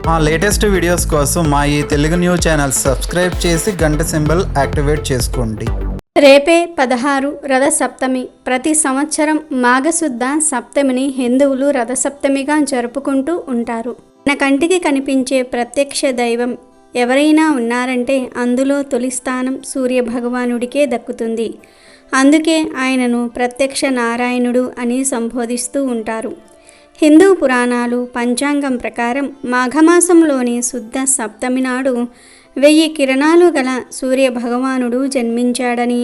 మా latest videos కోసం మా ఈ తెలుగు న్యూస్ ఛానల్ సబ్స్క్రైబ్ చేసి గంట సింబల్ యాక్టివేట్ చేసుకోండి. రేపే 16 రథసప్తమి. ప్రతి సంవత్సరం మాఘశుద్ధ సప్తమిని హిందువులు రథసప్తమిగా జరుపుకుంటూ ఉంటారు. మన కంటికి కనిపించే ప్రత్యక్ష దైవం ఎవరైనా ఉన్నారంటే అందులో తొలి స్థానం సూర్య భగవానుడికే దక్కుతుంది. అందుకే ఆయనను ప్రత్యక్ష నారాయణుడు అని సంబోధిస్తూ ఉంటారు. హిందూ పురాణాలు పంచాంగం ప్రకారం మాఘమాసంలోని శుద్ధ సప్తమి నాడు 1000 కిరణాలు గల సూర్య భగవానుడు జన్మించాడని,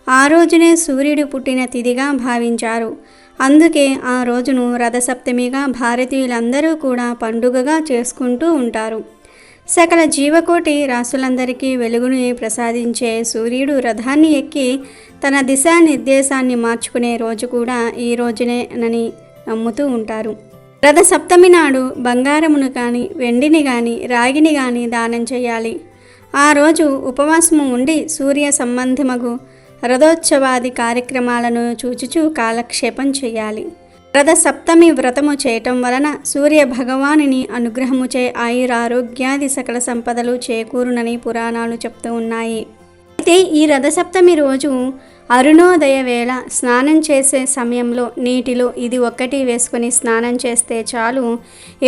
ఆ రోజునే సూర్యుడు పుట్టిన తిథిగా భావించారు. అందుకే ఆ రోజును రథసప్తమిగా భారతీయులందరూ కూడా పండుగగా చేసుకుంటూ ఉంటారు. సకల జీవకోటి రాసులందరికీ వెలుగుని ప్రసాదించే సూర్యుడు రథాన్ని ఎక్కి తన దిశానిర్దేశాన్ని మార్చుకునే రోజు కూడా ఈ రోజునేనని నమ్ముతూ ఉంటారు. రథసప్తమి నాడు బంగారమును కానీ, వెండిని కానీ, రాగిని కానీ దానం చేయాలి. ఆ రోజు ఉపవాసము ఉండి సూర్య సంబంధమగు రథోత్సవాది కార్యక్రమాలను చూచుచూ కాలక్షేపం చేయాలి. రథసప్తమి వ్రతము చేయటం వలన సూర్య భగవానుని అనుగ్రహముచే ఆయురారోగ్యాది సకల సంపదలు చేకూరునని పురాణాలు చెప్తూ ఉన్నాయి. అయితే ఈ రథసప్తమి రోజు అరుణోదయ వేళ స్నానం చేసే సమయంలో నీటిలో ఇది ఒక్కటి వేసుకొని స్నానం చేస్తే చాలు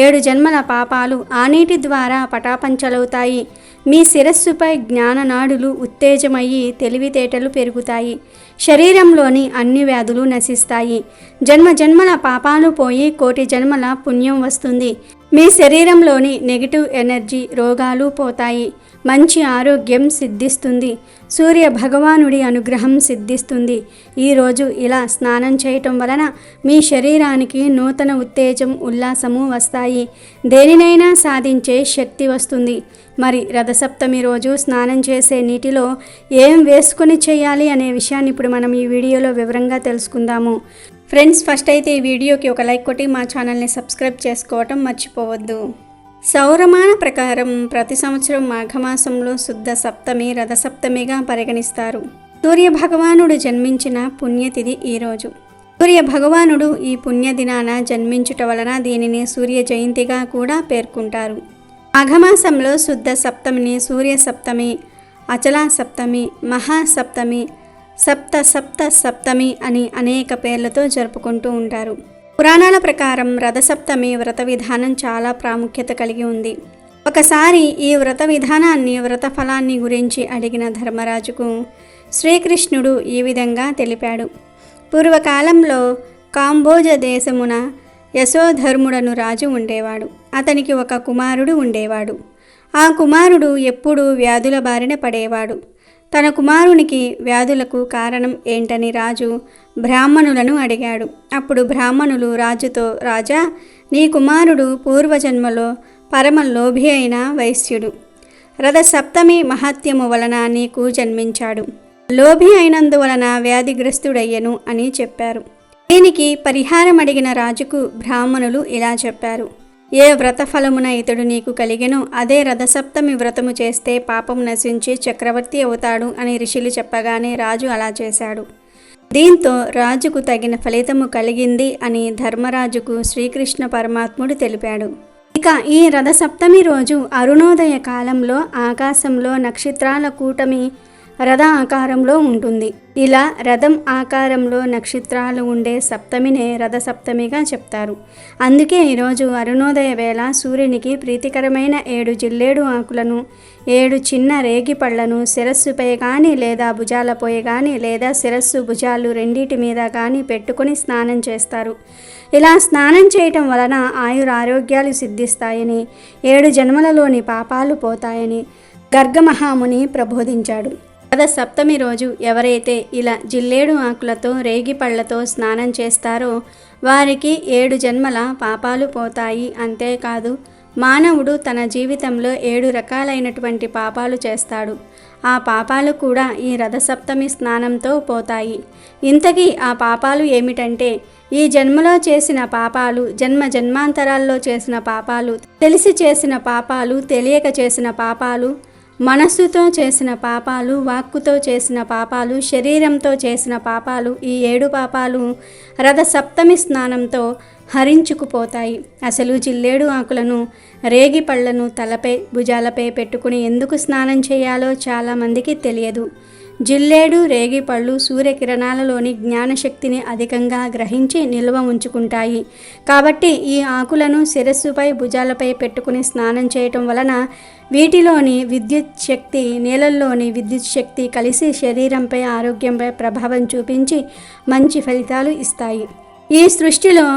7 జన్మల పాపాలు ఆ నీటి ద్వారా పటాపంచలవుతాయి. మీ శిరస్సుపై జ్ఞాననాడులు ఉత్తేజమయ్యి తెలివితేటలు పెరుగుతాయి. శరీరంలోని అన్ని వ్యాధులు నశిస్తాయి. జన్మల పాపాలు పోయి 1,000,000 జన్మల పుణ్యం వస్తుంది. మీ శరీరంలోని నెగిటివ్ ఎనర్జీ రోగాలు పోతాయి. మంచి ఆరోగ్యం సిద్ధిస్తుంది. సూర్య భగవానుడి అనుగ్రహం సిద్ధిస్తుంది. ఈరోజు ఇలా స్నానం చేయటం వలన మీ శరీరానికి నూతన ఉత్తేజం ఉల్లాసము వస్తాయి. దేనినైనా సాధించే శక్తి వస్తుంది. మరి రథసప్తమి రోజు స్నానం చేసే నీటిలో ఏం వేసుకొని చేయాలి అనే విషయాన్ని ఇప్పుడు మనం ఈ వీడియోలో వివరంగా తెలుసుకుందాము. ఫ్రెండ్స్, ఫస్ట్ అయితే ఈ వీడియోకి ఒక లైక్ కొట్టి మా ఛానల్ని సబ్స్క్రైబ్ చేసుకోవటం మర్చిపోవద్దు. సౌరమాన ప్రకారం ప్రతి సంవత్సరం మాఘమాసంలో శుద్ధ సప్తమి రథసప్తమిగా పరిగణిస్తారు. సూర్య భగవానుడు జన్మించిన పుణ్యతిథి ఈరోజు. సూర్య భగవానుడు ఈ పుణ్యదినాన జన్మించుట వలన దీనిని సూర్య జయంతిగా కూడా పేర్కొంటారు. మాఘమాసంలో శుద్ధ సప్తమిని సూర్య సప్తమి, అచలా సప్తమి, మహాసప్తమి, సప్తమి అని అనేక పేర్లతో జరుపుకుంటూ ఉంటారు. పురాణాల ప్రకారం రథసప్తమి వ్రత విధానం చాలా ప్రాముఖ్యత కలిగి ఉంది. ఒకసారి ఈ వ్రత విధానాన్ని వ్రత ఫలాన్ని గురించి అడిగిన ధర్మరాజుకు శ్రీకృష్ణుడు ఈ విధంగా తెలిపాడు. పూర్వకాలంలో కాంబోజ దేశమున యశోధర్ముడను రాజు ఉండేవాడు. అతనికి ఒక కుమారుడు ఉండేవాడు. ఆ కుమారుడు ఎప్పుడూ వ్యాధుల బారిన పడేవాడు. తన కుమారునికి వ్యాధులకు కారణం ఏంటని రాజు బ్రాహ్మణులను అడిగాడు. అప్పుడు బ్రాహ్మణులు రాజుతో, రాజా, నీ కుమారుడు పూర్వజన్మలో పరమ లోభి అయిన వైశ్యుడు. రథసప్తమి మహత్యము వలన నీకు జన్మించాడు. లోభి అయినందువలన వ్యాధిగ్రస్తుడయ్యను అని చెప్పారు. దీనికి పరిహారం అడిగిన రాజుకు బ్రాహ్మణులు ఇలా చెప్పారు. ఏ వ్రతఫలమున ఇతడు నీకు కలిగెనో అదే రథసప్తమి వ్రతము చేస్తే పాపం నశించి చక్రవర్తి అవుతాడు అని ఋషులు చెప్పగానే రాజు అలా చేశాడు. దీంతో రాజుకు తగిన ఫలితము కలిగింది అని ధర్మరాజుకు శ్రీకృష్ణ పరమాత్ముడు తెలిపాడు. ఇక ఈ రథసప్తమి రోజు అరుణోదయ కాలంలో ఆకాశంలో నక్షత్రాల కూటమి రథ ఆకారంలో ఉంటుంది. ఇలా రథం ఆకారంలో నక్షత్రాలు ఉండే సప్తమినే రథసప్తమిగా చెప్తారు. అందుకే ఈరోజు అరుణోదయ వేళ సూర్యునికి ప్రీతికరమైన 7 జిల్లేడు ఆకులను, 7 చిన్న రేగి పళ్లను శిరస్సుపై కానీ లేదా భుజాలపై కానీ లేదా శిరస్సు భుజాలు రెండిటి మీద కానీ పెట్టుకొని స్నానం చేస్తారు. ఇలా స్నానం చేయటం వలన ఆయురారోగ్యాలు సిద్ధిస్తాయని, 7 జన్మలలోని పాపాలు పోతాయని గర్గమహాముని ప్రబోధించాడు. రథసప్తమి రోజు ఎవరైతే ఇలా జిల్లేడు ఆకులతో రేగి పళ్లతో స్నానం చేస్తారో వారికి 7 జన్మల పాపాలు పోతాయి. అంతేకాదు, మానవుడు తన జీవితంలో 7 రకాలైనటువంటి పాపాలు చేస్తాడు. ఆ పాపాలు కూడా ఈ రథసప్తమి స్నానంతో పోతాయి. ఇంతకీ ఆ పాపాలు ఏమిటంటే, ఈ జన్మలో చేసిన పాపాలు, జన్మాంతరాల్లో చేసిన పాపాలు, తెలిసి చేసిన పాపాలు, తెలియక చేసిన పాపాలు, మనస్సుతో చేసిన పాపాలు, వాక్కుతో చేసిన పాపాలు, శరీరంతో చేసిన పాపాలు, ఈ 7 పాపాలు రథసప్తమి స్నానంతో హరించుకుపోతాయి. అసలు జిల్లేడు ఆకులను, రేగి పళ్లను తలపై, భుజాలపై పెట్టుకుని ఎందుకు స్నానం చేయాలో చాలామందికి తెలియదు. జిల్లేడు, రేగి పళ్ళు సూర్యకిరణాలలోని జ్ఞానశక్తిని అధికంగా గ్రహించి నిల్వ ఉంచుకుంటాయి. కాబట్టి ఈ ఆకులను శిరస్సుపై, భుజాలపై పెట్టుకుని స్నానం చేయటం వలన వీటిలోని విద్యుత్ శక్తి, నీళ్ళల్లోని విద్యుత్ శక్తి కలిసి శరీరంపై, ఆరోగ్యంపై ప్రభావం చూపించి మంచి ఫలితాలు ఇస్తాయి. ఈ సృష్టిలో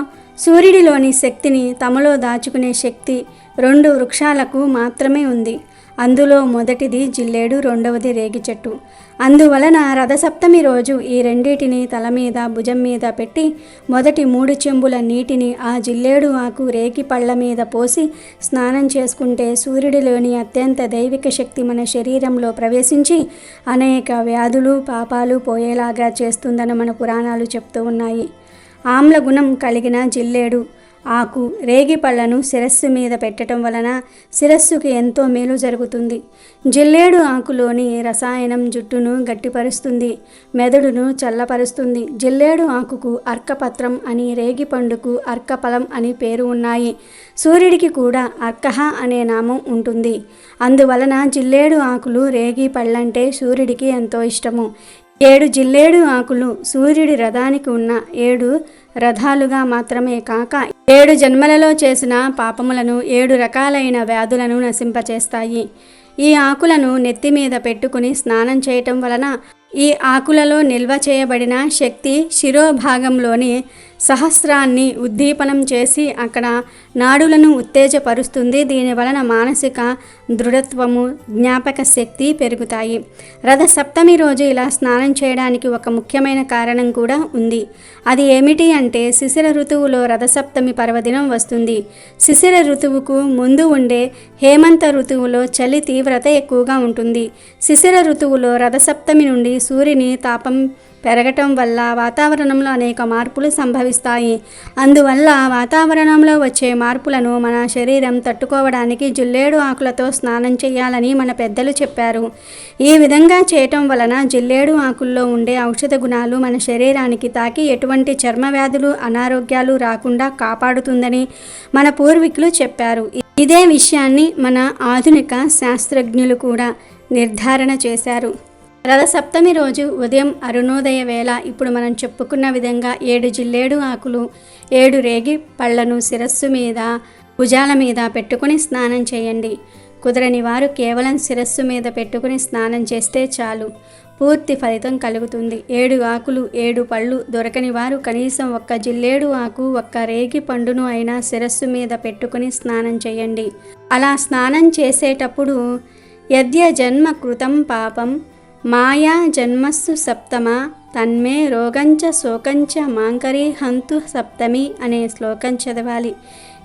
సూర్యుడిలోని శక్తిని తమలో దాచుకునే శక్తి 2 వృక్షాలకు మాత్రమే ఉంది. అందులో మొదటిది జిల్లేడు, రెండవది రేగి చెట్టు. అందువలన రథసప్తమి రోజు ఈ రెండింటిని తల మీద, భుజం మీద పెట్టి మొదటి 3 చెంబుల నీటిని ఆ జిల్లేడు ఆకు, రేగి పళ్ళ మీద పోసి స్నానం చేసుకుంటే సూర్యుడిలోని అత్యంత దైవిక శక్తి మన శరీరంలో ప్రవేశించి అనేక వ్యాధులు, పాపాలు పోయేలాగా చేస్తుందని మన పురాణాలు చెప్తూ ఉన్నాయి. ఆమ్ల గుణం కలిగిన జిల్లేడు ఆకు, రేగి పళ్ళను శిరస్సు మీద పెట్టడం వలన శిరస్సుకి ఎంతో మేలు జరుగుతుంది. జిల్లేడు ఆకులోని రసాయనం జుట్టును గట్టిపరుస్తుంది, మెదడును చల్లపరుస్తుంది. జిల్లేడు ఆకుకు అర్కపత్రం అని, రేగి పండుకు అర్కఫలం అని పేరు ఉన్నాయి. సూర్యుడికి కూడా అర్కహ అనే నామం ఉంటుంది. అందువలన జిల్లేడు ఆకులు, రేగి పళ్ళంటే సూర్యుడికి ఎంతో ఇష్టము. 7 జిల్లేడు ఆకులు సూర్యుడి రథానికి ఉన్న 7 రథాలుగా మాత్రమే కాక 7 జన్మలలో చేసిన పాపములను, 7 రకాలైన వ్యాధులను నశింపచేస్తాయి. ఈ ఆకులను నెత్తి మీద పెట్టుకుని స్నానం చేయటం వలన ఈ ఆకులలో నిల్వ చేయబడిన శక్తి శిరోభాగంలోని సహస్రాన్ని ఉద్దీపనం చేసి అక్కడ నాడులను ఉత్తేజపరుస్తుంది. దీని వలన మానసిక దృఢత్వము, జ్ఞాపక శక్తి పెరుగుతాయి. రథసప్తమి రోజు ఇలా స్నానం చేయడానికి ఒక ముఖ్యమైన కారణం కూడా ఉంది. అది ఏమిటి అంటే శిశిర ఋతువులో రథసప్తమి పర్వదినం వస్తుంది. శిశిర ఋతువుకు ముందు ఉండే హేమంత ఋతువులో చలి తీవ్రత ఎక్కువగా ఉంటుంది. శిశిర ఋతువులో రథసప్తమి నుండి సూర్యుని తాపం పెరగటం వల్ల వాతావరణంలో అనేక మార్పులు సంభవిస్తాయి. అందువల్ల వాతావరణంలో వచ్చే మార్పులను మన శరీరం తట్టుకోవడానికి జిల్లేడు ఆకులతో స్నానం చేయాలని మన పెద్దలు చెప్పారు. ఈ విధంగా చేయటం వలన జిల్లేడు ఆకుల్లో ఉండే ఔషధ గుణాలు మన శరీరానికి తాకి ఎటువంటి చర్మ వ్యాధులు, అనారోగ్యాలు రాకుండా కాపాడుతుందని మన పూర్వీకులు చెప్పారు. ఇదే విషయాన్ని మన ఆధునిక శాస్త్రజ్ఞులు కూడా నిర్ధారణ చేశారు. రథసప్తమి రోజు ఉదయం అరుణోదయ వేళ ఇప్పుడు మనం చెప్పుకున్న విధంగా 7 జిల్లేడు ఆకులు, 7 రేగి పళ్ళను శిరస్సు మీద, భుజాల మీద పెట్టుకుని స్నానం చేయండి. కుదరని వారు కేవలం శిరస్సు మీద పెట్టుకుని స్నానం చేస్తే చాలు, పూర్తి ఫలితం కలుగుతుంది. 7 ఆకులు, 7 పళ్ళు దొరకని వారు కనీసం 1 జిల్లేడు ఆకు, 1 రేగి పండును అయినా శిరస్సు మీద పెట్టుకుని స్నానం చేయండి. అలా స్నానం చేసేటప్పుడు యద్య జన్మ కృతం పాపం మాయా జన్మస్సు సప్తమా తన్మే రోగంచ శోకంచ మాంకరీ హంతు సప్తమి అనే శ్లోకం చదవాలి.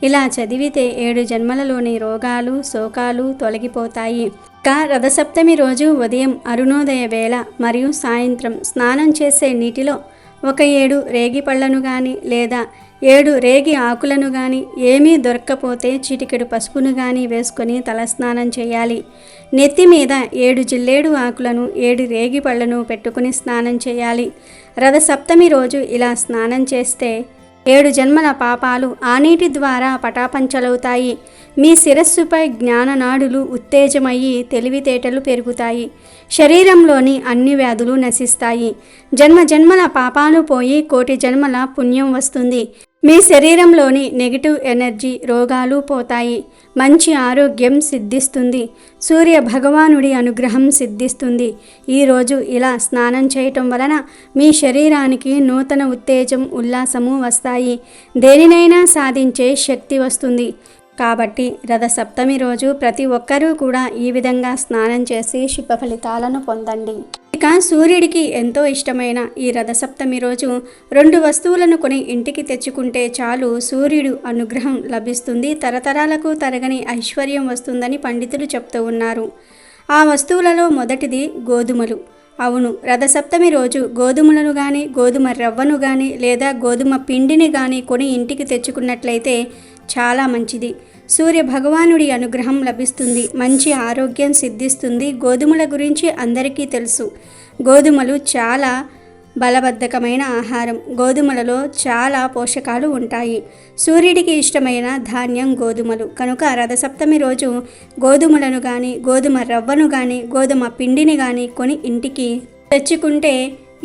ఇలా చదివితే 7 జన్మలలోని రోగాలు, శోకాలు తొలగిపోతాయి. ఇక రథసప్తమి రోజు ఉదయం అరుణోదయ వేళ మరియు సాయంత్రం స్నానం చేసే నీటిలో 7 రేగి పళ్ళను కానీ లేదా 7 రేగి ఆకులను కానీ, ఏమీ దొరక్కపోతే చిటికెడు పసుపును కానీ వేసుకొని తలస్నానం చేయాలి. నెత్తి మీద 7 జిల్లేడు ఆకులను, 7 రేగి పళ్ళను పెట్టుకుని స్నానం చేయాలి. రథసప్తమి రోజు ఇలా స్నానం చేస్తే 7 జన్మల పాపాలు ఆ నీటి ద్వారా పటాపంచలవుతాయి. మీ శిరస్సుపై జ్ఞాననాడులు ఉత్తేజమయ్యి తెలివితేటలు పెరుగుతాయి. శరీరంలోని అన్ని వ్యాధులు నశిస్తాయి. జన్మల పాపాలు పోయి 1,000,000 జన్మల పుణ్యం వస్తుంది. మీ శరీరంలోని నెగిటివ్ ఎనర్జీ, రోగాలు పోతాయి. మంచి ఆరోగ్యం సిద్ధిస్తుంది. సూర్య భగవానుడి అనుగ్రహం సిద్ధిస్తుంది. ఈరోజు ఇలా స్నానం చేయటం వలన మీ శరీరానికి నూతన ఉత్తేజం, ఉల్లాసము వస్తాయి. దేనినైనా సాధించే శక్తి వస్తుంది. కాబట్టి రథసప్తమి రోజు ప్రతి ఒక్కరూ కూడా ఈ విధంగా స్నానం చేసి శుభ ఫలితాలను పొందండి. ఇక సూర్యుడికి ఎంతో ఇష్టమైన ఈ రథసప్తమి రోజు 2 వస్తువులను కొని ఇంటికి తెచ్చుకుంటే చాలు, సూర్యుడు అనుగ్రహం లభిస్తుంది, తరతరాలకు తరగని ఐశ్వర్యం వస్తుందని పండితులు చెప్తూ ఉన్నారు. ఆ వస్తువులలో మొదటిది గోధుమలు. అవును, రథసప్తమి రోజు గోధుమలను కానీ, గోధుమ రవ్వను కానీ లేదా గోధుమ పిండిని కానీ కొని ఇంటికి తెచ్చుకున్నట్లయితే చాలా మంచిది. సూర్య భగవానుడి అనుగ్రహం లభిస్తుంది, మంచి ఆరోగ్యం సిద్ధిస్తుంది. గోధుమల గురించి అందరికీ తెలుసు. గోధుమలు చాలా బలబద్ధకమైన ఆహారం. గోధుమలలో చాలా పోషకాలు ఉంటాయి. సూర్యుడికి ఇష్టమైన ధాన్యం గోధుమలు కనుక రథసప్తమి రోజు గోధుమలను కానీ, గోధుమ రవ్వను కానీ, గోధుమ పిండిని కానీ కొని ఇంటికి తెచ్చుకుంటే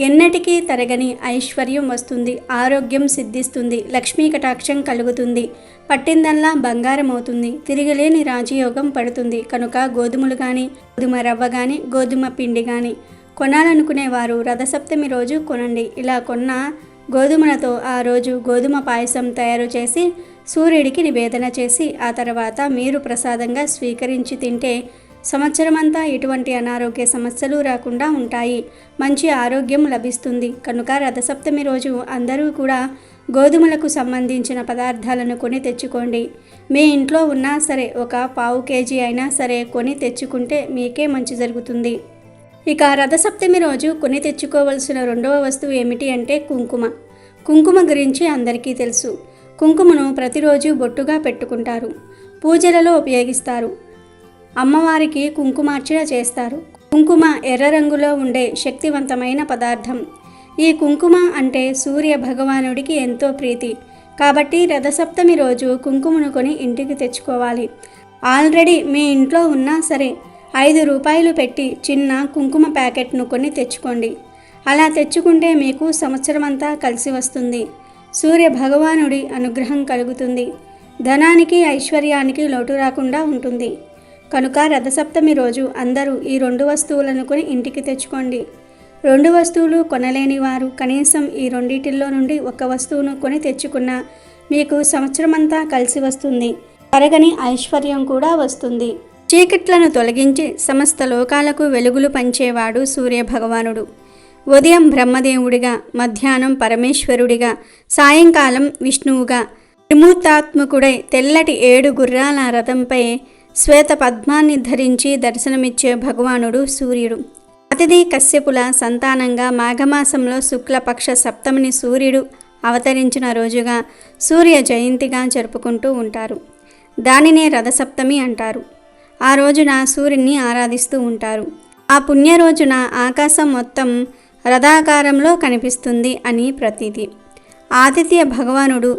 ఎన్నటికీ తరగని ఐశ్వర్యం వస్తుంది, ఆరోగ్యం సిద్ధిస్తుంది, లక్ష్మీ కటాక్షం కలుగుతుంది, పట్టిందల్లా బంగారం అవుతుంది, తిరిగిలేని రాజయోగం పడుతుంది. కనుక గోధుమలు కానీ, గోధుమ రవ్వ కానీ, గోధుమ పిండి కానీ కొనాలనుకునేవారు రథసప్తమి రోజు కొనండి. ఇలా కొన్న గోధుమలతో ఆ రోజు గోధుమ పాయసం తయారు చేసి సూర్యుడికి నివేదన చేసి ఆ తర్వాత మీరు ప్రసాదంగా స్వీకరించి తింటే సంవత్సరమంతా ఎటువంటి అనారోగ్య సమస్యలు రాకుండా ఉంటాయి, మంచి ఆరోగ్యం లభిస్తుంది. కనుక రథసప్తమి రోజు అందరూ కూడా గోధుమలకు సంబంధించిన పదార్థాలను కొని తెచ్చుకోండి. మీ ఇంట్లో ఉన్నా సరే ఒక పావు కేజీ అయినా సరే కొని తెచ్చుకుంటే మీకే మంచి జరుగుతుంది. ఇక రథసప్తమి రోజు కొని తెచ్చుకోవలసిన రెండవ వస్తువు ఏమిటి అంటే కుంకుమ. కుంకుమ గురించి అందరికీ తెలుసు. కుంకుమను ప్రతిరోజు బొట్టుగా పెట్టుకుంటారు, పూజలలో ఉపయోగిస్తారు, అమ్మవారికి కుంకుమార్చన చేస్తారు. కుంకుమ ఎర్ర రంగులో ఉండే శక్తివంతమైన పదార్థం. ఈ కుంకుమ అంటే సూర్య భగవానుడికి ఎంతో ప్రీతి. కాబట్టి రథసప్తమి రోజు కుంకుమను కొని ఇంటికి తెచ్చుకోవాలి. ఆల్రెడీ మీ ఇంట్లో ఉన్నా సరే 5 రూపాయలు పెట్టి చిన్న కుంకుమ ప్యాకెట్ను కొని తెచ్చుకోండి. అలా తెచ్చుకుంటే మీకు సంవత్సరమంతా కలిసి వస్తుంది. సూర్య భగవానుడి అనుగ్రహం కలుగుతుంది, ధనానికి ఐశ్వర్యానికి లోటు రాకుండా ఉంటుంది. కనుక రథసప్తమి రోజు అందరూ ఈ 2 వస్తువులను కొని ఇంటికి తెచ్చుకోండి. 2 వస్తువులు కొనలేని వారు కనీసం ఈ రెండిటిల్లో నుండి ఒక వస్తువును కొని తెచ్చుకున్నా మీకు సంవత్సరమంతా కలిసి వస్తుంది, తరగని ఐశ్వర్యం కూడా వస్తుంది. చీకట్లను తొలగించి సమస్త లోకాలకు వెలుగులు పంచేవాడు సూర్య భగవానుడు. ఉదయం బ్రహ్మదేవుడిగా, మధ్యాహ్నం పరమేశ్వరుడిగా, సాయంకాలం విష్ణువుగా, త్రిమూర్తాత్మకుడై తెల్లటి 7 గుర్రాల రథంపై శ్వేత పద్మాన్ని ధరించి దర్శనమిచ్చే భగవానుడు సూర్యుడు. అతిథి కశ్యపుల సంతానంగా మాఘమాసంలో శుక్లపక్ష సప్తమిని సూర్యుడు అవతరించిన రోజుగా సూర్య జయంతిగా జరుపుకుంటూ ఉంటారు. దానినే రథసప్తమి అంటారు. ఆ రోజున సూర్యుని ఆరాధిస్తూ ఉంటారు. ఆ పుణ్య రోజున ఆకాశం మొత్తం రథాకారంలో కనిపిస్తుంది అని ప్రతీతి. ఆదిత్య భగవానుడు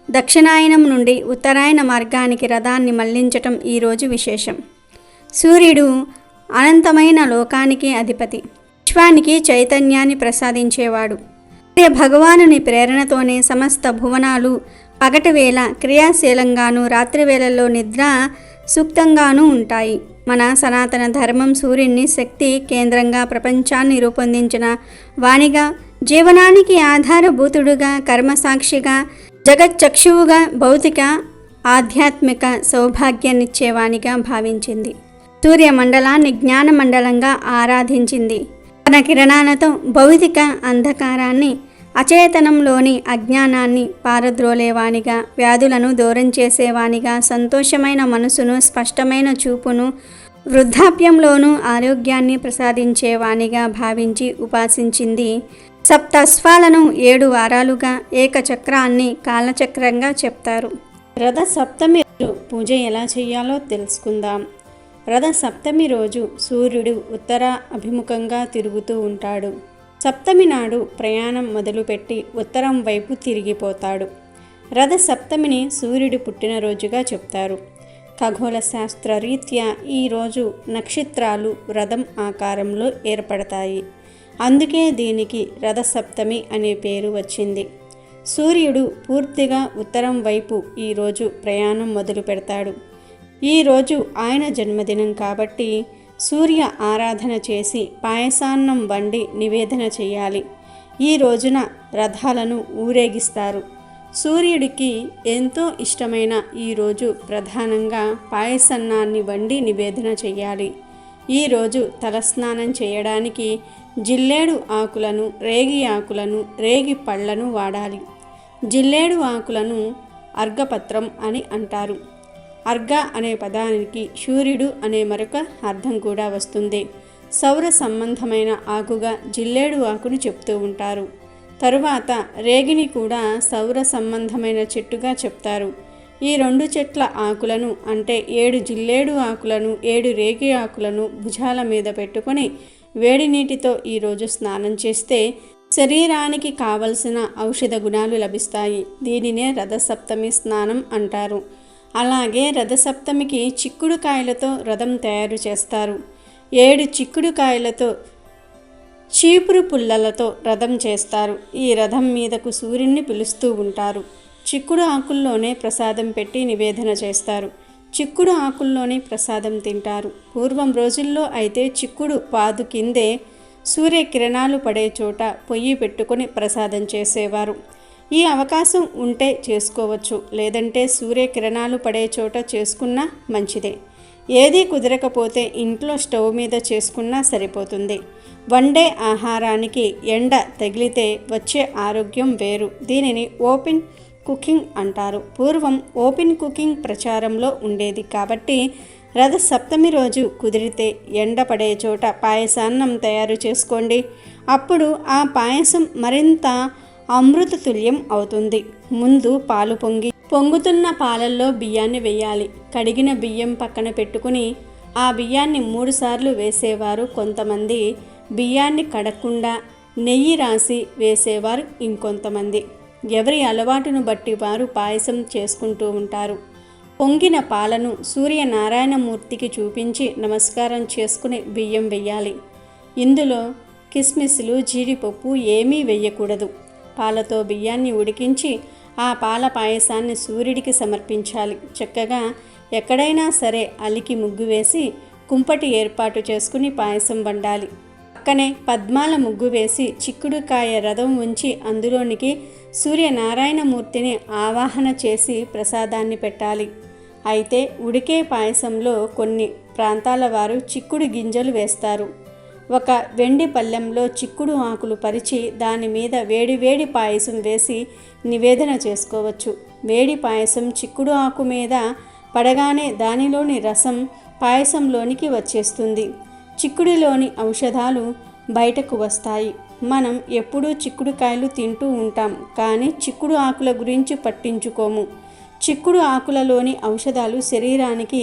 దక్షిణాయనం నుండి ఉత్తరాయణ మార్గానికి రథాన్ని మళ్లించటం ఈరోజు విశేషం. సూర్యుడు అనంతమైన లోకానికి అధిపతి, విశ్వానికి చైతన్యాన్ని ప్రసాదించేవాడు. సూర్య భగవానుని ప్రేరణతోనే సమస్త భువనాలు పగటివేళ క్రియాశీలంగాను, రాత్రివేళల్లో నిద్ర సూక్తంగానూ ఉంటాయి. మన సనాతన ధర్మం సూర్యుని శక్తి కేంద్రంగా ప్రపంచాన్ని రూపొందించిన వాణిగా, జీవనానికి ఆధారభూతుడుగా, కర్మసాక్షిగా, జగచ్చక్షువుగా, భౌతిక ఆధ్యాత్మిక సౌభాగ్యాన్నిచ్చేవానిగా భావించింది. సూర్యమండలాన్ని జ్ఞానమండలంగా ఆరాధించింది. తన కిరణాలతో భౌతిక అంధకారాన్ని, అచేతనంలోని అజ్ఞానాన్ని పారద్రోలేవానిగా, వ్యాధులను దూరం చేసేవానిగా, సంతోషమైన మనసును, స్పష్టమైన చూపును, వృద్ధాప్యంలోనూ ఆరోగ్యాన్ని ప్రసాదించేవానిగా భావించి ఉపాసించింది. సప్తస్వాలను 7 వారాలుగా ఏకచక్రాన్ని కాలచక్రంగా చెప్తారు. రథ సప్తమి పూజ ఎలా చేయాలో తెలుసుకుందాం. రథ సప్తమి రోజు సూర్యుడు ఉత్తర అభిముఖంగా తిరుగుతూ ఉంటాడు. సప్తమి నాడు ప్రయాణం మొదలుపెట్టి ఉత్తరం వైపు తిరిగిపోతాడు. రథ సప్తమిని సూర్యుడి పుట్టినరోజుగా చెప్తారు. ఖగోళ శాస్త్ర రీత్యా ఈరోజు నక్షత్రాలు రథం ఆకారంలో ఏర్పడతాయి. అందుకే దీనికి రథసప్తమి అనే పేరు వచ్చింది. సూర్యుడు పూర్తిగా ఉత్తరం వైపు ఈరోజు ప్రయాణం మొదలు పెడతాడు. ఈరోజు ఆయన జన్మదినం కాబట్టి సూర్య ఆరాధన చేసి పాయసాన్నం వండి నివేదన చేయాలి. ఈ రోజున రథాలను ఊరేగిస్తారు. సూర్యుడికి ఎంతో ఇష్టమైన ఈరోజు ప్రధానంగా పాయసన్నాన్ని వండి నివేదన చేయాలి. ఈరోజు తలస్నానం చేయడానికి జిల్లేడు ఆకులను, రేగి ఆకులను, రేగి పళ్లను వాడాలి. జిల్లేడు ఆకులను అర్ఘపత్రం అని అంటారు. అర్ఘ అనే పదానికి సూర్యుడు అనే మరొక అర్థం కూడా వస్తుంది. సౌర సంబంధమైన ఆకుగా జిల్లేడు ఆకును చెప్తూ ఉంటారు. తరువాత రేగిని కూడా సౌర సంబంధమైన చెట్టుగా చెప్తారు. ఈ 2 చెట్ల ఆకులను అంటే 7 జిల్లేడు ఆకులను 7 రేగి ఆకులను భుజాల మీద పెట్టుకొని వేడి నీటితో ఈరోజు స్నానం చేస్తే శరీరానికి కావలసిన ఔషధ గుణాలు లభిస్తాయి. దీనినే రథసప్తమి స్నానం అంటారు. అలాగే రథసప్తమికి చిక్కుడుకాయలతో రథం తయారు చేస్తారు. 7 చిక్కుడుకాయలతో చీపురు పుల్లలతో రథం చేస్తారు. ఈ రథం మీదకు సూర్యుడిని పిలుస్తూ ఉంటారు. చిక్కుడు ఆకుల్లోనే ప్రసాదం పెట్టి నివేదన చేస్తారు. చిక్కుడు ఆకుల్లోనే ప్రసాదం తింటారు. పూర్వం రోజుల్లో అయితే చిక్కుడు పాదు కిందే సూర్యకిరణాలు పడే చోట పొయ్యి పెట్టుకొని ప్రసాదం చేసేవారు. ఈ అవకాశం ఉంటే చేసుకోవచ్చు, లేదంటే సూర్యకిరణాలు పడే చోట చేసుకున్నా మంచిదే. ఏదీ కుదరకపోతే ఇంట్లో స్టవ్ మీద చేసుకున్నా సరిపోతుంది. వండే ఆహారానికి ఎండ తగిలితే వచ్చే ఆరోగ్యం వేరు. దీనిని ఓపెన్ కుకింగ్ అంటారు. పూర్వం ఓపెన్ కుకింగ్ ప్రచారంలో ఉండేది కాబట్టి రథ సప్తమి రోజు కుదిరితే ఎండ పడే చోట పాయసాన్నం తయారు చేసుకోండి. అప్పుడు ఆ పాయసం మరింత అమృత తుల్యం అవుతుంది. ముందు పాలు పొంగుతున్న పాలల్లో బియ్యాన్ని వేయాలి. కడిగిన బియ్యం పక్కన పెట్టుకుని ఆ బియ్యాన్ని 3 సార్లు వేసేవారు కొంతమంది. బియ్యాన్ని కడగకుండా నెయ్యి రాసి వేసేవారు ఇంకొంతమంది. ఎవరి అలవాటును బట్టి వారు పాయసం చేసుకుంటూ ఉంటారు. పొంగిన పాలను సూర్యనారాయణమూర్తికి చూపించి నమస్కారం చేసుకుని బియ్యం వెయ్యాలి. ఇందులో కిస్మిస్లు జీడిపప్పు ఏమీ వేయకూడదు. పాలతో బియ్యాన్ని ఉడికించి ఆ పాల పాయసాన్ని సూర్యుడికి సమర్పించాలి. చక్కగా ఎక్కడైనా సరే అలికి ముగ్గు వేసి కుంపటి ఏర్పాటు చేసుకుని పాయసం వండాలి. పక్కనే పద్మాల ముగ్గు వేసి చిక్కుడుకాయ రథం ఉంచి అందులోనికి సూర్యనారాయణమూర్తిని ఆవాహన చేసి ప్రసాదాన్ని పెట్టాలి. అయితే ఉడికే పాయసంలో కొన్ని ప్రాంతాల వారు చిక్కుడు గింజలు వేస్తారు. ఒక వెండి పళ్ళెంలో చిక్కుడు ఆకులు పరిచి దాని మీద వేడివేడి పాయసం వేసి నివేదన చేసుకోవచ్చు. వేడి పాయసం చిక్కుడు ఆకు మీద పడగానే దానిలోని రసం పాయసంలోనికి వచ్చేస్తుంది. చిక్కుడులోని ఔషధాలు బయటకు వస్తాయి. మనం ఎప్పుడూ చిక్కుడుకాయలు తింటూ ఉంటాం, కానీ చిక్కుడు ఆకుల గురించి పట్టించుకోము. చిక్కుడు ఆకులలోని ఔషధాలు శరీరానికి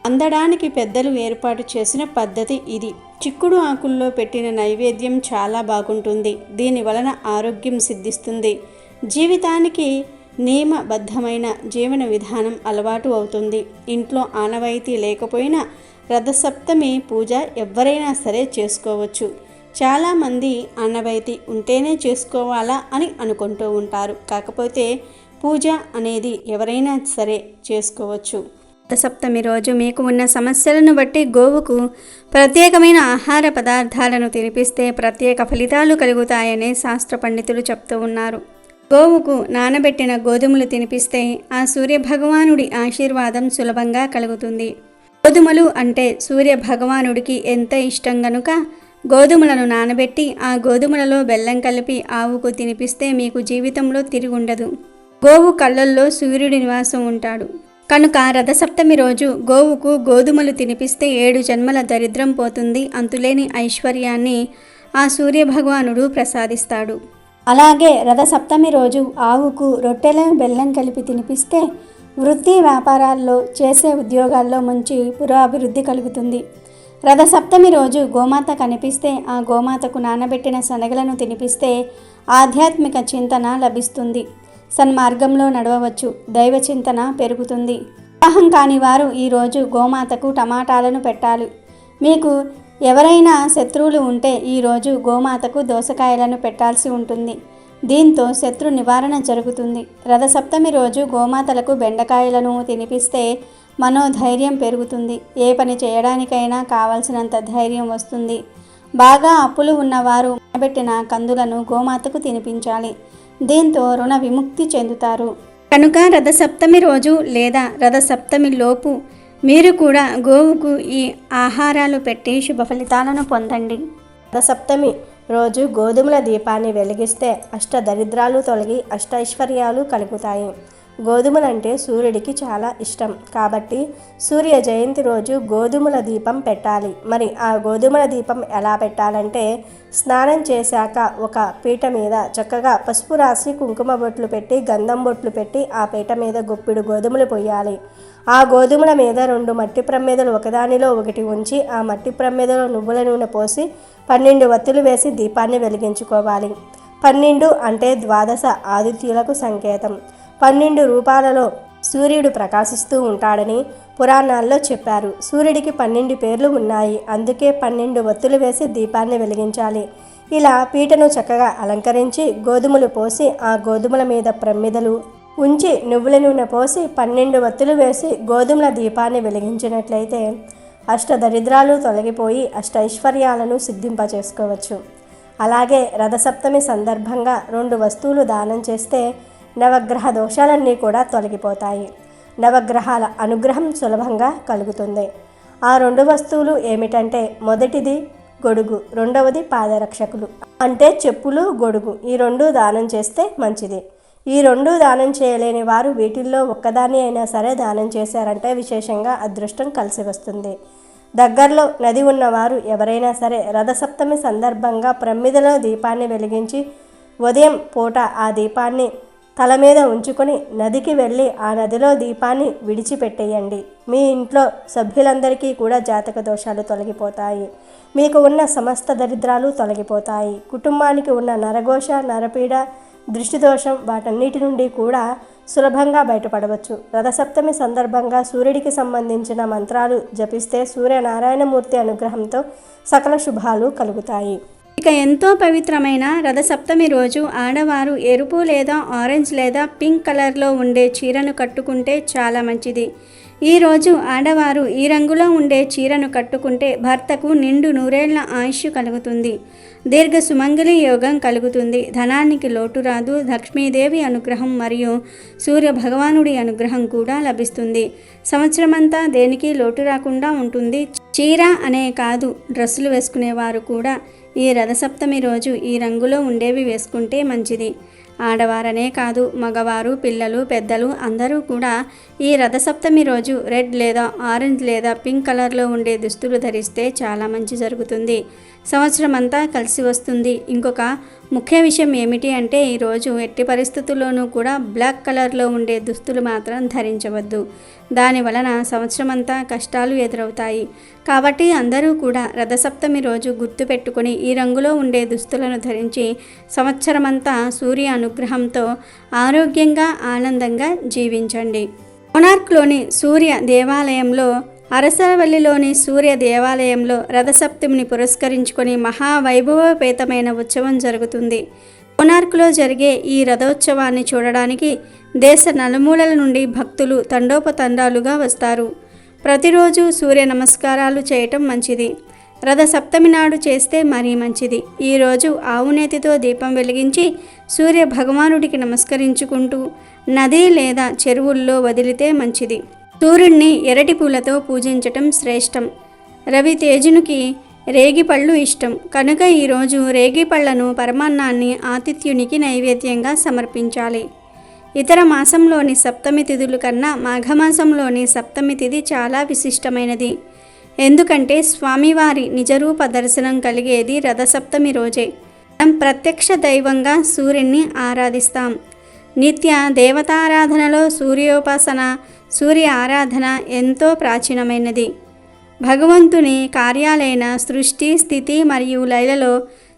అందడానికి పెద్దలు ఏర్పాటు చేసిన పద్ధతి ఇది. చిక్కుడు ఆకుల్లో పెట్టిన నైవేద్యం చాలా బాగుంటుంది. దీని వలన ఆరోగ్యం సిద్ధిస్తుంది. జీవితానికి నియమబద్ధమైన జీవన విధానం అలవాటు అవుతుంది. ఇంట్లో ఆనవాయితీ లేకపోయినా రథసప్తమి పూజ ఎవరైనా సరే చేసుకోవచ్చు. చాలామంది ఆనవాయితీ ఉంటేనే చేసుకోవాలా అని అనుకుంటూ ఉంటారు. కాకపోతే పూజ అనేది ఎవరైనా సరే చేసుకోవచ్చు. రథసప్తమి రోజు మీకు ఉన్న సమస్యలను బట్టి గోవుకు ప్రత్యేకమైన ఆహార పదార్థాలను తినిపిస్తే ప్రత్యేక ఫలితాలు కలుగుతాయని శాస్త్ర పండితులు చెప్తూ ఉన్నారు. గోవుకు నానబెట్టిన గోధుమలు తినిపిస్తే ఆ సూర్యభగవానుడి ఆశీర్వాదం సులభంగా కలుగుతుంది. గోధుమలు అంటే సూర్యభగవానుడికి ఎంత ఇష్టం గనుక గోధుమలను నానబెట్టి ఆ గోధుమలలో బెల్లం కలిపి ఆవుకు తినిపిస్తే మీకు జీవితంలో తిరిగి ఉండదు. గోవు కళ్ళల్లో సూర్యుడి నివాసం ఉంటాడు కనుక రథసప్తమి రోజు గోవుకు గోధుమలు తినిపిస్తే 7 జన్మల దరిద్రం పోతుంది. అంతులేని ఐశ్వర్యాన్ని ఆ సూర్యభగవానుడు ప్రసాదిస్తాడు. అలాగే రథసప్తమి రోజు ఆవుకు రొట్టెల బెల్లం కలిపి తినిపిస్తే వృత్తి వ్యాపారాల్లో చేసే ఉద్యోగాల్లో మంచి పురోభివృద్ధి కలుగుతుంది. రథసప్తమి రోజు గోమాత కనిపిస్తే ఆ గోమాతకు నానబెట్టిన శనగలను తినిపిస్తే ఆధ్యాత్మిక చింతన లభిస్తుంది. సన్మార్గంలో నడవవచ్చు. దైవ చింతన పెరుగుతుంది. వివాహం కాని వారు ఈరోజు గోమాతకు టమాటాలను పెట్టాలి. మీకు ఎవరైనా శత్రువులు ఉంటే ఈరోజు గోమాతకు దోసకాయలను పెట్టాల్సి ఉంటుంది. దీంతో శత్రు నివారణ జరుగుతుంది. రథసప్తమి రోజు గోమాతలకు బెండకాయలను తినిపిస్తే మనోధైర్యం పెరుగుతుంది. ఏ పని చేయడానికైనా కావలసినంత ధైర్యం వస్తుంది. బాగా అప్పులు ఉన్నవారు నానబెట్టిన కందులను గోమాతకు తినిపించాలి. దీంతో రుణ విముక్తి చెందుతారు. కనుక రథసప్తమి రోజు లేదా రథసప్తమి లోపు మీరు కూడా గోవుకు ఈ ఆహారాలు పెట్టి శుభ ఫలితాలను పొందండి. రథసప్తమి రోజు గోధుమల దీపాన్ని వెలిగిస్తే అష్టదరిద్రాలు తొలగి అష్టైశ్వర్యాలు కలుగుతాయి. గోధుమలంటే సూర్యుడికి చాలా ఇష్టం. కాబట్టి సూర్య జయంతి రోజు గోధుమల దీపం పెట్టాలి. మరి ఆ గోధుమల దీపం ఎలా పెట్టాలంటే, స్నానం చేశాక ఒక పీట మీద చక్కగా పసుపు రాసి కుంకుమ బొట్లు పెట్టి గంధం బొట్లు పెట్టి ఆ పీట మీద గుప్పిడు గోధుమలు పొయ్యాలి. ఆ గోధుమల మీద 2 మట్టి ప్రమిదలు ఒకదానిలో ఒకటి ఉంచి ఆ మట్టి ప్రమిదలో నువ్వుల నూనె పోసి 12 వత్తులు వేసి దీపాన్ని వెలిగించుకోవాలి. 12 అంటే ద్వాదశ ఆదిత్యులకు సంకేతం. 12 రూపాలలో సూర్యుడు ప్రకాశిస్తూ ఉంటాడని పురాణాల్లో చెప్పారు. సూర్యుడికి 12 పేర్లు ఉన్నాయి. అందుకే 12 వత్తులు వేసి దీపాన్ని వెలిగించాలి. ఇలా పీటను చక్కగా అలంకరించి గోధుమలు పోసి ఆ గోధుమల మీద ప్రమిదలు ఉంచి నువ్వుల నూనె పోసి 12 వత్తులు వేసి గోధుమల దీపాన్ని వెలిగించినట్లయితే అష్టదరిద్రాలు తొలగిపోయి అష్టైశ్వర్యాలను సిద్ధింపచేసుకోవచ్చు. అలాగే రథసప్తమి సందర్భంగా 2 వస్తువులు దానం చేస్తే నవగ్రహ దోషాలన్నీ కూడా తొలగిపోతాయి. నవగ్రహాల అనుగ్రహం సులభంగా కలుగుతుంది. ఆ 2 వస్తువులు ఏమిటంటే, మొదటిది గొడుగు, రెండవది పాదరక్షకులు అంటే చెప్పులు, గొడుగు. ఈ 2 దానం చేస్తే మంచిది. ఈ 2 దానం చేయలేని వారు వీటిల్లో ఒక్కదాన్ని అయినా సరే దానం చేశారంటే విశేషంగా అదృష్టం కలిసి వస్తుంది. దగ్గరలో నది ఉన్నవారు ఎవరైనా సరే రథసప్తమి సందర్భంగా ప్రమిదలో దీపాన్ని వెలిగించి ఉదయం పూట ఆ దీపాన్ని తల మీద ఉంచుకొని నదికి వెళ్ళి ఆ నదిలో దీపాన్ని విడిచిపెట్టేయండి. మీ ఇంట్లో సభ్యులందరికీ కూడా జాతక దోషాలు తొలగిపోతాయి. మీకు ఉన్న సమస్త దరిద్రాలు తొలగిపోతాయి. కుటుంబానికి ఉన్న నరఘోష, నరపీడ, దృష్టిదోషం వాటన్నిటి నుండి కూడా సులభంగా బయటపడవచ్చు. రథసప్తమి సందర్భంగా సూర్యుడికి సంబంధించిన మంత్రాలు జపిస్తే సూర్యనారాయణమూర్తి అనుగ్రహంతో సకల శుభాలు కలుగుతాయి. ఇక ఎంతో పవిత్రమైన రథసప్తమి రోజు ఆడవారు ఎరుపు లేదా ఆరెంజ్ లేదా పింక్ కలర్లో ఉండే చీరను కట్టుకుంటే చాలా మంచిది. ఈరోజు ఆడవారు ఈ రంగులో ఉండే చీరను కట్టుకుంటే భర్తకు నిండు నూరేళ్ల ఆయుష్ కలుగుతుంది. దీర్ఘ సుమంగళి యోగం కలుగుతుంది. ధనానికి లోటు రాదు. లక్ష్మీదేవి అనుగ్రహం మరియు సూర్య భగవానుడి అనుగ్రహం కూడా లభిస్తుంది. సంవత్సరమంతా దేనికి లోటు రాకుండా ఉంటుంది. చీర అనే కాదు, డ్రెస్సులు వేసుకునేవారు కూడా ఈ రథసప్తమి రోజు ఈ రంగులో ఉండేవి వేసుకుంటే మంచిది. ఆడవారనే కాదు, మగవారు, పిల్లలు, పెద్దలు అందరూ కూడా ఈ రథసప్తమి రోజు రెడ్ లేదా ఆరెంజ్ లేదా పింక్ కలర్లో ఉండే దుస్తులు ధరిస్తే చాలా మంచి జరుగుతుంది. సంవత్సరం అంతా కలిసి వస్తుంది. ఇంకొక ముఖ్య విషయం ఏమిటి అంటే, ఈరోజు ఎట్టి పరిస్థితుల్లోనూ కూడా బ్లాక్ కలర్లో ఉండే దుస్తులు మాత్రం ధరించవద్దు. దాని వలన సంవత్సరం అంతా కష్టాలు ఎదురవుతాయి. కాబట్టి అందరూ కూడా రథసప్తమి రోజు గుర్తుపెట్టుకొని ఈ రంగులో ఉండే దుస్తులను ధరించి సంవత్సరమంతా సూర్య అనుగ్రహంతో ఆరోగ్యంగా ఆనందంగా జీవించండి. కోనార్క్లోని సూర్య దేవాలయంలో, అరసవల్లిలోని సూర్య దేవాలయంలో రథసప్తమిని పురస్కరించుకొని మహావైభవపేతమైన ఉత్సవం జరుగుతుంది. కోనార్క్లో జరిగే ఈ రథోత్సవాన్ని చూడడానికి దేశ నలుమూలల నుండి భక్తులు తండోపతండాలుగా వస్తారు. ప్రతిరోజు సూర్య నమస్కారాలు చేయటం మంచిది. రథసప్తమి నాడు చేస్తే మరీ మంచిది. ఈరోజు ఆవునేతితో దీపం వెలిగించి సూర్య భగవానుడికి నమస్కరించుకుంటూ నది లేదా చెరువుల్లో వదిలితే మంచిది. సూర్యుడిని ఎర్రటి పూలతో పూజించటం శ్రేష్టం. రవితేజునికి రేగిపళ్ళు ఇష్టం కనుక ఈరోజు రేగిపళ్లను పరమాన్నాన్ని ఆతిథ్యునికి నైవేద్యంగా సమర్పించాలి. ఇతర మాసంలోని సప్తమి తిథుల కన్నా మాఘమాసంలోని సప్తమి తిథి చాలా విశిష్టమైనది. ఎందుకంటే స్వామివారి నిజరూప దర్శనం కలిగేది రథసప్తమి రోజే. మనం ప్రత్యక్ష దైవంగా సూర్యుడిని ఆరాధిస్తాం. నిత్య దేవతారాధనలో సూర్యోపాసన, సూర్య ఆరాధన ఎంతో ప్రాచీనమైనది. భగవంతుని కార్యాలైన సృష్టి, స్థితి మరియు లయలలో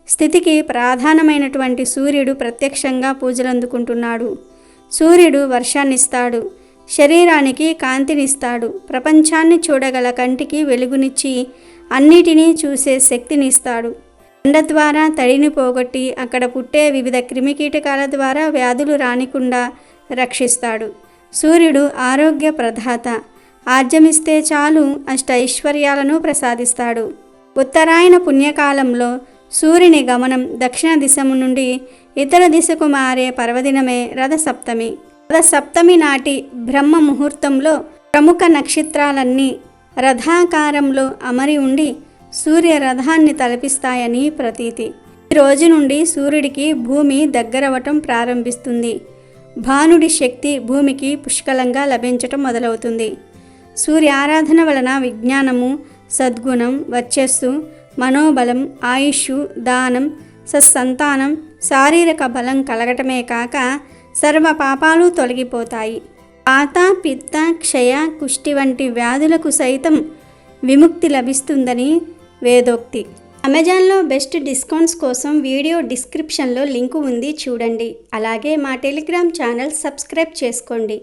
స్థితికి ప్రధానమైనటువంటి సూర్యుడు ప్రత్యక్షంగా పూజలందుకుంటున్నాడు. సూర్యుడు వర్షాన్నిస్తాడు, శరీరానికి కాంతినిస్తాడు, ప్రపంచాన్ని చూడగల కంటికి వెలుగునిచ్చి అన్నిటినీ చూసే శక్తినిస్తాడు. ఎండ ద్వారా తడిని పోగొట్టి అక్కడ పుట్టే వివిధ క్రిమికీటకాల ద్వారా వ్యాధులు రానికుండా రక్షిస్తాడు. సూర్యుడు ఆరోగ్య ప్రదాత. ఆర్జమిస్తే చాలు అష్ట ఐశ్వర్యాలను ప్రసాదిస్తాడు. ఉత్తరాయణ పుణ్యకాలంలో సూర్యుని గమనం దక్షిణ దిశము నుండి ఇతర దిశకు మారే పర్వదినమే రథసప్తమి. రథసప్తమి నాటి బ్రహ్మ ముహూర్తంలో ప్రముఖ నక్షత్రాలన్నీ రథాకారంలో అమరి ఉండి సూర్య రథాన్ని తలపిస్తాయని ప్రతీతి. ఈ రోజు నుండి సూర్యుడికి భూమి దగ్గరవటం ప్రారంభిస్తుంది. భానుడి శక్తి భూమికి పుష్కలంగా లభించటం మొదలవుతుంది. సూర్య ఆరాధన వలన విజ్ఞానము, సద్గుణం, వర్చస్సు, మనోబలం, ఆయుష్, దానం, సత్సంతానం, శారీరక బలం కలగటమే కాక సర్వ పాపాలు తొలగిపోతాయి. వాత, పిత్త, క్షయ, కుష్టి వంటి వ్యాధులకు సైతం విముక్తి లభిస్తుందని వేదోక్తి. అమెజాన్లో బెస్ట్ డిస్కౌంట్స్ కోసం వీడియో డిస్క్రిప్షన్లో లింకు ఉంది, చూడండి. అలాగే మా టెలిగ్రామ్ ఛానల్ సబ్స్క్రైబ్ చేసుకోండి.